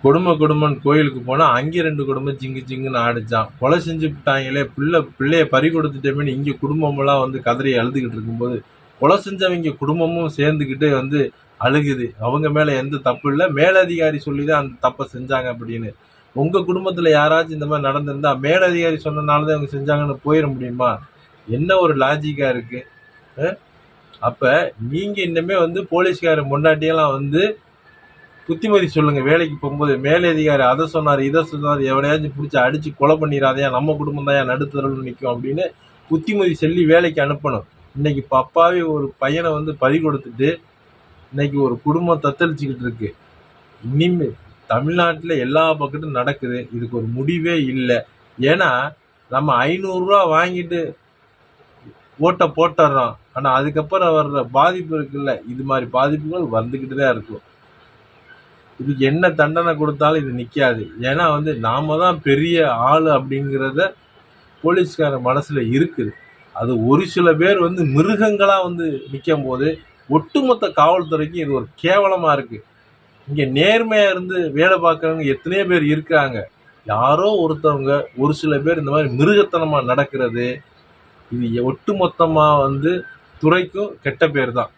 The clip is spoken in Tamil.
குடும்பன் கோயிலுக்கு போனா அங்கே 2 குடும்பம் ஜிங்கு ஜிங்குன்னு ஆடிச்சான். கொலை செஞ்சு விட்டாங்களே, பிள்ளைய பறி கொடுத்துட்டோமேன்னு இங்க குடும்பமெல்லாம் வந்து கதறி அழுதுகிட்டு இருக்கும்போது, கொலை செஞ்சவங்க குடும்பமும் சேர்ந்துக்கிட்டு வந்து அழுகுது. அவங்க மேல எந்த தப்பு இல்லை, மேலதிகாரி சொல்லிதான் அந்த தப்பை செஞ்சாங்க அப்படின்னு. உங்க குடும்பத்துல யாராச்சும் இந்த மாதிரி நடந்திருந்தா மேலதிகாரி சொன்னனாலதான் அவங்க செஞ்சாங்கன்னு போயிட முடியுமா? என்ன ஒரு லாஜிக்கா இருக்கு? அப்ப நீங்க இன்னமே வந்து போலீஸ்கார முன்னாடியெல்லாம் வந்து புத்திமதி சொல்லுங்க. வேலைக்கு போகும்போது மேலதிகாரி அதை சொன்னார் இதை சொன்னார், எவனையாச்சும் பிடிச்சி அடிச்சு கொலை பண்ணிடாதையா, நம்ம குடும்பம் தான் நடுத்தரவில் நிற்கும் அப்படின்னு புத்திமதி சொல்லி வேலைக்கு அனுப்பணும். இன்னைக்கு பப்பாவே ஒரு பையனை வந்து பறி கொடுத்துட்டு இன்னைக்கு ஒரு குடும்பம் தத்தளிச்சுக்கிட்டு இருக்கு. இனிமே தமிழ்நாட்டில் எல்லா பக்கத்தும் நடக்குது. இதுக்கு ஒரு முடிவே இல்லை. ஏன்னா நம்ம 500 ரூபா வாங்கிட்டு ஓட்டை போட்டுறோம். ஆனால் அதுக்கப்புறம் வர்ற பாதிப்பு இருக்குல்ல, இது மாதிரி பாதிப்புகள் வந்துக்கிட்டு தான் இருக்கும். இதுக்கு என்ன தண்டனை கொடுத்தாலும் இது நிற்காது. ஏன்னா வந்து நாம தான் பெரிய ஆள் அப்படிங்கிறத போலீஸ்கார மனசுல இருக்குது. அது ஒரு சில பேர் வந்து மிருகங்களா வந்து நிற்கும் போது ஒட்டுமொத்த காவல்துறைக்கு இது ஒரு கேவலமா இருக்கு. இங்க நேர்மையா இருந்து வேலை பார்க்கறவங்க எத்தனையோ பேர் இருக்காங்க. யாரோ ஒருத்தவங்க ஒரு சில பேர் இந்த மாதிரி மிருகத்தனமா நடக்கிறது, இது ஒட்டுமொத்தமா வந்து துறைக்கும் கெட்ட பேர் தான்.